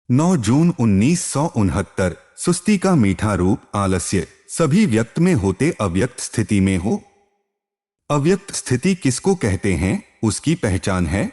9 जून 1969। सुस्ती का मीठा रूप आलस्य सभी व्यक्त में होते अव्यक्त स्थिति में हो। अव्यक्त स्थिति किसको कहते हैं, उसकी पहचान है।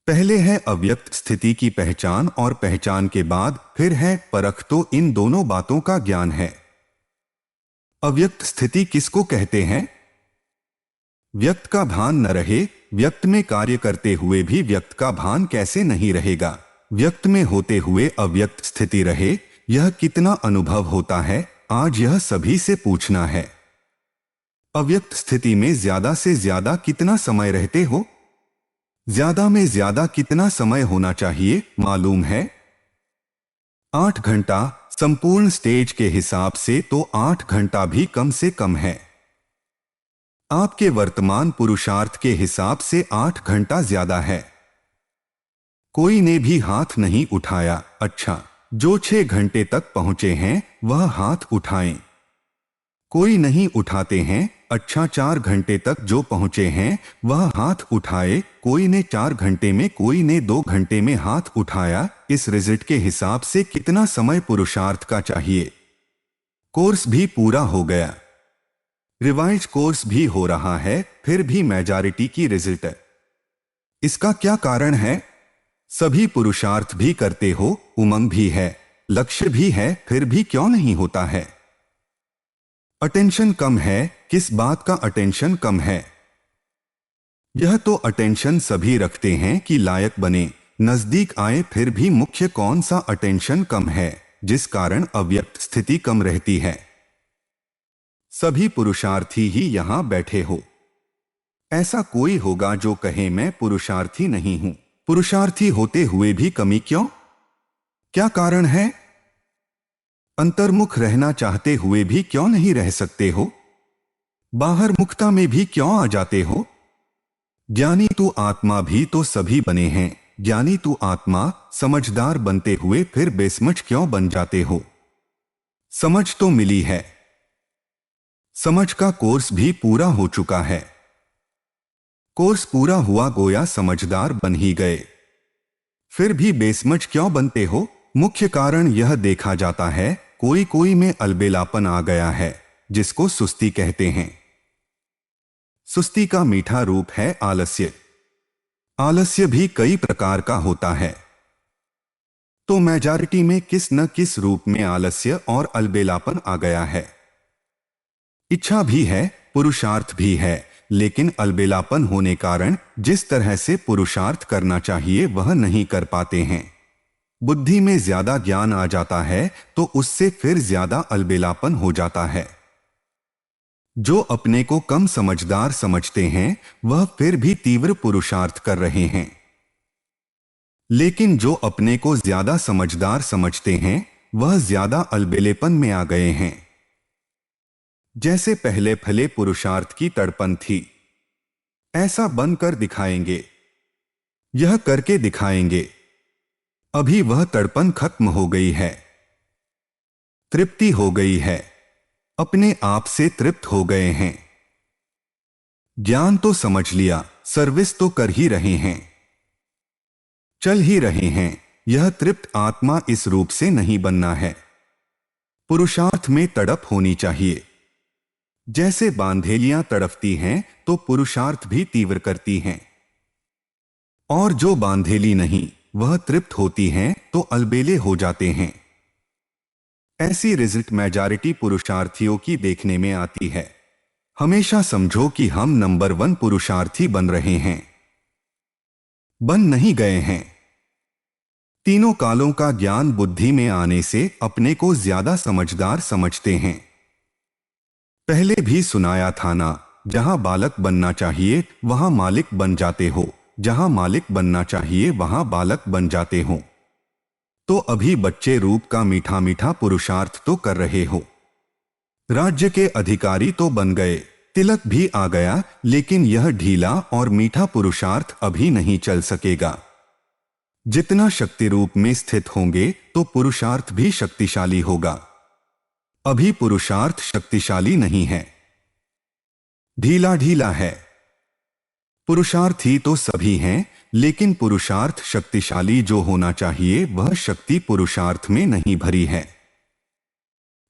पहले है अव्यक्त स्थिति की पहचान और पहचान के बाद फिर है परख, तो इन दोनों बातों का ज्ञान है। अव्यक्त स्थिति किसको कहते हैं? व्यक्त का भान न रहे। व्यक्त में कार्य करते हुए भी व्यक्त का भान कैसे नहीं रहेगा। व्यक्त में होते हुए अव्यक्त स्थिति रहे, यह कितना अनुभव होता है, आज यह सभी से पूछना है। अव्यक्त स्थिति में ज्यादा से ज्यादा कितना समय रहते हो? ज्यादा में ज्यादा कितना समय होना चाहिए मालूम है? 8 घंटा। संपूर्ण स्टेज के हिसाब से तो 8 घंटा भी कम से कम है। आपके वर्तमान पुरुषार्थ के हिसाब से 8 घंटा ज्यादा है। कोई ने भी हाथ नहीं उठाया। अच्छा, जो 6 घंटे तक पहुंचे हैं वह हाथ उठाएं। कोई नहीं उठाते हैं। अच्छा, 4 घंटे तक जो पहुंचे हैं वह हाथ उठाए। कोई ने 4 घंटे में, कोई ने 2 घंटे में हाथ उठाया। इस रिजल्ट के हिसाब से कितना समय पुरुषार्थ का चाहिए? कोर्स भी पूरा हो गया, रिवाइज कोर्स भी हो रहा है, फिर भी मेजॉरिटी की रिजल्ट है। इसका क्या कारण है? सभी पुरुषार्थ भी करते हो, उमंग भी है, लक्ष्य भी है, फिर भी क्यों नहीं होता है? अटेंशन कम है। किस बात का अटेंशन कम है? यह तो अटेंशन सभी रखते हैं कि लायक बने, नजदीक आए, फिर भी मुख्य कौन सा अटेंशन कम है जिस कारण अव्यक्त स्थिति कम रहती है? सभी पुरुषार्थी ही यहां बैठे हो। ऐसा कोई होगा जो कहे मैं पुरुषार्थी नहीं हूं। पुरुषार्थी होते हुए भी कमी क्यों? क्या कारण है? अंतर्मुख रहना चाहते हुए भी क्यों नहीं रह सकते हो? बाहर मुक्ता में भी क्यों आ जाते हो? ज्ञानी तू आत्मा भी तो सभी बने हैं। ज्ञानी तू आत्मा समझदार बनते हुए फिर बेसमझ क्यों बन जाते हो? समझ तो मिली है, समझ का कोर्स भी पूरा हो चुका है। कोर्स पूरा हुआ गोया समझदार बन ही गए, फिर भी बेसमझ क्यों बनते हो? मुख्य कारण यह देखा जाता है कोई कोई में अलबेलापन आ गया है, जिसको सुस्ती कहते हैं। सुस्ती का मीठा रूप है आलस्य। आलस्य भी कई प्रकार का होता है, तो मेजॉरिटी में किस न किस रूप में आलस्य और अलबेलापन आ गया है। इच्छा भी है, पुरुषार्थ भी है, लेकिन अलबेलापन होने कारण जिस तरह से पुरुषार्थ करना चाहिए वह नहीं कर पाते हैं। बुद्धि में ज्यादा ज्ञान आ जाता है तो उससे फिर ज्यादा अलबेलापन हो जाता है। जो अपने को कम समझदार समझते हैं वह फिर भी तीव्र पुरुषार्थ कर रहे हैं, लेकिन जो अपने को ज्यादा समझदार समझते हैं वह ज्यादा अलबेलेपन में आ गए हैं। जैसे पहले फले पुरुषार्थ की तड़पन थी, ऐसा बनकर दिखाएंगे, यह करके दिखाएंगे। अभी वह तड़पन खत्म हो गई है, तृप्ति हो गई है, अपने आप से तृप्त हो गए हैं। ज्ञान तो समझ लिया, सर्विस तो कर ही रहे हैं, चल ही रहे हैं। यह तृप्त आत्मा इस रूप से नहीं बनना है। पुरुषार्थ में तड़प होनी चाहिए। जैसे बांधेलियां तड़पती हैं तो पुरुषार्थ भी तीव्र करती हैं, और जो बांधेली नहीं वह तृप्त होती हैं तो अलबेले हो जाते हैं। ऐसी रिजल्ट मेजॉरिटी पुरुषार्थियों की देखने में आती है। हमेशा समझो कि हम नंबर 1 पुरुषार्थी बन रहे हैं, बन नहीं गए हैं। तीनों कालों का ज्ञान बुद्धि में आने से अपने को ज्यादा समझदार समझते हैं। पहले भी सुनाया था ना, जहां बालक बनना चाहिए वहां मालिक बन जाते हो, जहां मालिक बनना चाहिए वहां बालक बन जाते हो। तो अभी बच्चे रूप का मीठा मीठा पुरुषार्थ तो कर रहे हो, राज्य के अधिकारी तो बन गए, तिलक भी आ गया, लेकिन यह ढीला और मीठा पुरुषार्थ अभी नहीं चल सकेगा। जितना शक्ति रूप में स्थित होंगे तो पुरुषार्थ भी शक्तिशाली होगा। अभी पुरुषार्थ शक्तिशाली नहीं है, ढीला ढीला है। पुरुषार्थी तो सभी हैं, लेकिन पुरुषार्थ शक्तिशाली जो होना चाहिए वह शक्ति पुरुषार्थ में नहीं भरी है।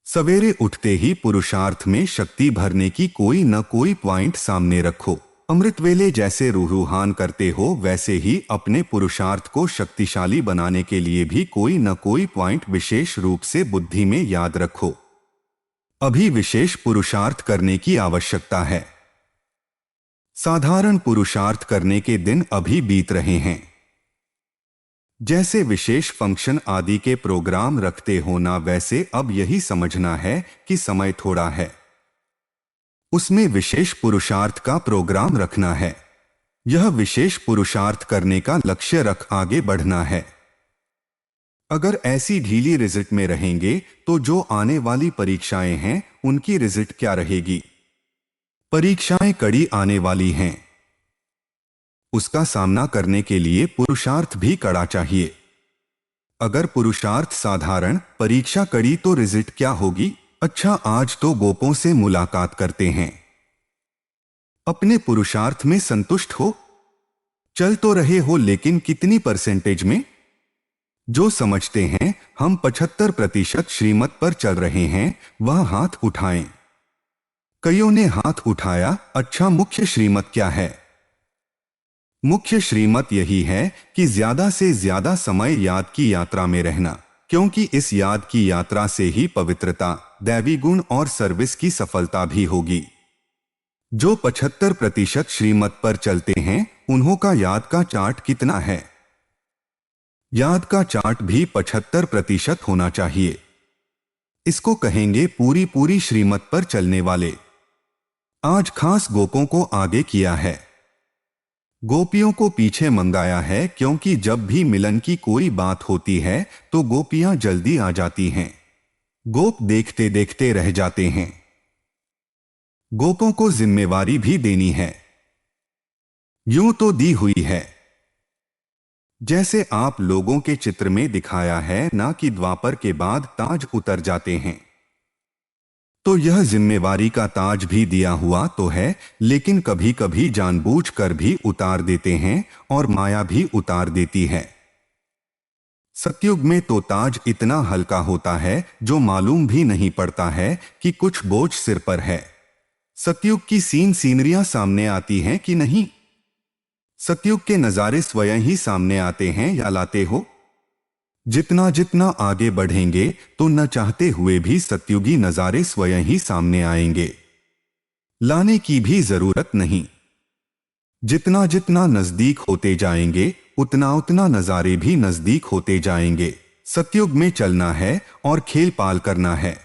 सवेरे उठते ही पुरुषार्थ में शक्ति भरने की कोई न कोई पॉइंट सामने रखो। अमृत वेले जैसे रूहान करते हो वैसे ही अपने पुरुषार्थ को शक्तिशाली बनाने के लिए भी कोई न कोई पॉइंट विशेष रूप से बुद्धि में याद रखो। अभी विशेष पुरुषार्थ करने की आवश्यकता है। साधारण पुरुषार्थ करने के दिन अभी बीत रहे हैं। जैसे विशेष फंक्शन आदि के प्रोग्राम रखते हो ना, वैसे अब यही समझना है कि समय थोड़ा है, उसमें विशेष पुरुषार्थ का प्रोग्राम रखना है। यह विशेष पुरुषार्थ करने का लक्ष्य रख आगे बढ़ना है। अगर ऐसी ढीली रिजल्ट में रहेंगे तो जो आने वाली परीक्षाएं हैं उनकी रिजल्ट क्या रहेगी। परीक्षाएं कड़ी आने वाली हैं, उसका सामना करने के लिए पुरुषार्थ भी कड़ा चाहिए। अगर पुरुषार्थ साधारण, परीक्षा कड़ी, तो रिजल्ट क्या होगी। अच्छा, आज तो गोपों से मुलाकात करते हैं। अपने पुरुषार्थ में संतुष्ट हो, चल तो रहे हो, लेकिन कितनी परसेंटेज में। जो समझते हैं हम 75% श्रीमत पर चल रहे हैं वह हाथ उठाएं। कईयों ने हाथ उठाया। अच्छा, मुख्य श्रीमत क्या है। मुख्य श्रीमत यही है कि ज्यादा से ज्यादा समय याद की यात्रा में रहना, क्योंकि इस याद की यात्रा से ही पवित्रता, दैवी गुण और सर्विस की सफलता भी होगी। जो 75% श्रीमत पर चलते हैं उन्हों का याद का चार्ट कितना है। याद का चार्ट भी 75% होना चाहिए। इसको कहेंगे पूरी पूरी श्रीमत पर चलने वाले। आज खास गोपों को आगे किया है, गोपियों को पीछे मंगाया है, क्योंकि जब भी मिलन की कोई बात होती है तो गोपियां जल्दी आ जाती हैं। गोप देखते देखते रह जाते हैं। गोपों को जिम्मेवारी भी देनी है। यूं तो दी हुई है, जैसे आप लोगों के चित्र में दिखाया है ना, कि द्वापर के बाद ताज उतर जाते हैं, तो यह जिम्मेवारी का ताज भी दिया हुआ तो है, लेकिन कभी कभी जानबूझकर भी उतार देते हैं और माया भी उतार देती है। सतयुग में तो ताज इतना हल्का होता है जो मालूम भी नहीं पड़ता है कि कुछ बोझ सिर पर है। सतयुग की सीनरियां सामने आती हैं कि नहीं। सतयुग के नजारे स्वयं ही सामने आते हैं या लाते हो। जितना जितना आगे बढ़ेंगे तो न चाहते हुए भी सतयुगी नजारे स्वयं ही सामने आएंगे, लाने की भी जरूरत नहीं। जितना जितना नजदीक होते जाएंगे उतना उतना नजारे भी नजदीक होते जाएंगे। सतयुग में चलना है और खेल पाल करना है।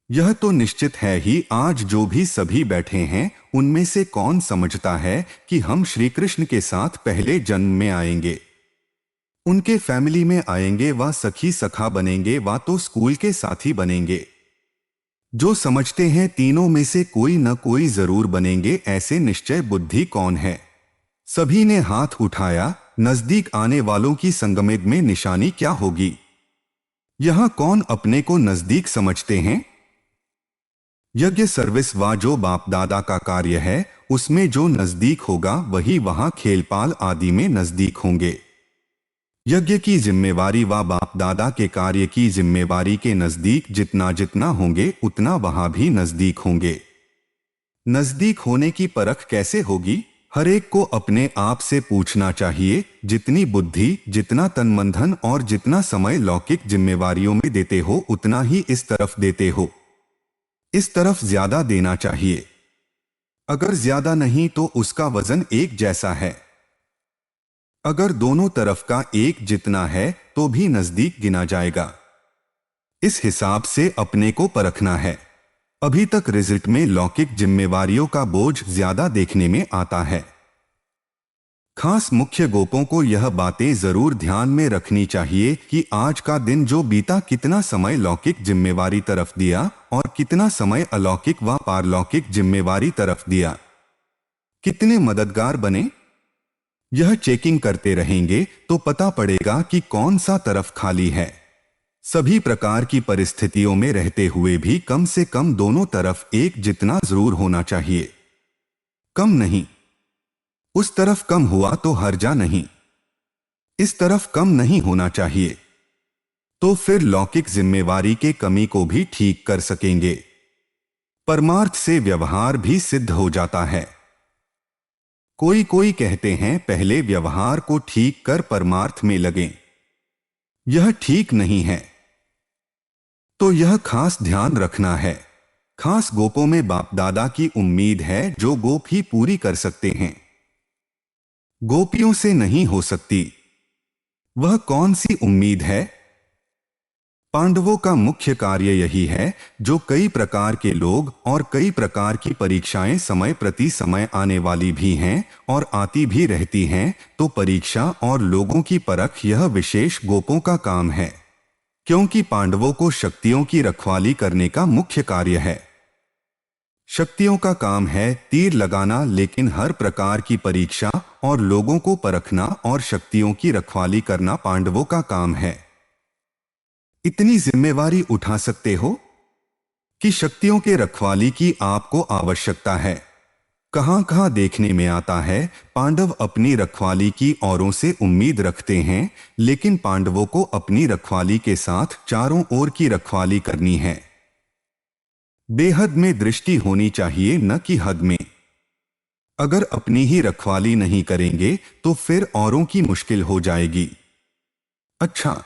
यह तो निश्चित है ही। आज जो भी सभी बैठे हैं उनमें से कौन समझता है कि हम श्री कृष्ण के साथ पहले जन्म में आएंगे, उनके फैमिली में आएंगे, व सखी सखा बनेंगे, व तो स्कूल के साथी बनेंगे। जो समझते हैं तीनों में से कोई न कोई जरूर बनेंगे, ऐसे निश्चय बुद्धि कौन है। सभी ने हाथ उठाया। नजदीक आने वालों की संगमेद में निशानी क्या होगी। यहां कौन अपने को नजदीक समझते हैं। यज्ञ सर्विस व जो बाप दादा का कार्य है उसमें जो नजदीक होगा वही वहां खेलपाल आदि में नजदीक होंगे। यज्ञ की जिम्मेवारी व बाप दादा के कार्य की जिम्मेवारी के नजदीक जितना जितना होंगे उतना वहां भी नजदीक होंगे। नजदीक होने की परख कैसे होगी। हर एक को अपने आप से पूछना चाहिए। जितनी बुद्धि, जितना तनमंधन और जितना समय लौकिक जिम्मेवारियों में देते हो उतना ही इस तरफ देते हो। इस तरफ ज्यादा देना चाहिए। अगर ज्यादा नहीं तो उसका वजन एक जैसा है। अगर दोनों तरफ का एक जितना है तो भी नजदीक गिना जाएगा। इस हिसाब से अपने को परखना है। अभी तक रिजल्ट में लौकिक जिम्मेवारियों का बोझ ज्यादा देखने में आता है। खास मुख्य गोपों को यह बातें जरूर ध्यान में रखनी चाहिए कि आज का दिन जो बीता कितना समय लौकिक जिम्मेवारी तरफ दिया और कितना समय अलौकिक व पारलौकिक जिम्मेवारी तरफ दिया। कितने मददगार बने। यह चेकिंग करते रहेंगे तो पता पड़ेगा कि कौन सा तरफ खाली है। सभी प्रकार की परिस्थितियों में रहते हुए भी कम से कम दोनों तरफ एक जितना जरूर होना चाहिए, कम नहीं। उस तरफ कम हुआ तो हर्जा नहीं, इस तरफ कम नहीं होना चाहिए, तो फिर लौकिक जिम्मेवारी के कमी को भी ठीक कर सकेंगे। परमार्थ से व्यवहार भी सिद्ध हो जाता है। कोई कोई कहते हैं पहले व्यवहार को ठीक कर परमार्थ में लगें। यह ठीक नहीं है। तो यह खास ध्यान रखना है। खास गोपों में बाप दादा की उम्मीद है जो गोप ही पूरी कर सकते हैं, गोपियों से नहीं हो सकती। वह कौन सी उम्मीद है? पांडवों का मुख्य कार्य यही है, जो कई प्रकार के लोग और कई प्रकार की परीक्षाएं समय प्रति समय आने वाली भी हैं और आती भी रहती हैं, तो परीक्षा और लोगों की परख यह विशेष गोपों का काम है, क्योंकि पांडवों को शक्तियों की रखवाली करने का मुख्य कार्य है। शक्तियों का काम है तीर लगाना, लेकिन हर प्रकार की परीक्षा और लोगों को परखना और शक्तियों की रखवाली करना पांडवों का काम है। इतनी जिम्मेवारी उठा सकते हो कि शक्तियों के रखवाली की आपको आवश्यकता है। कहां कहां देखने में आता है पांडव अपनी रखवाली की औरों से उम्मीद रखते हैं, लेकिन पांडवों को अपनी रखवाली के साथ चारों ओर की रखवाली करनी है। बेहद में दृष्टि होनी चाहिए, न कि हद में। अगर अपनी ही रखवाली नहीं करेंगे तो फिर औरों की मुश्किल हो जाएगी। अच्छा,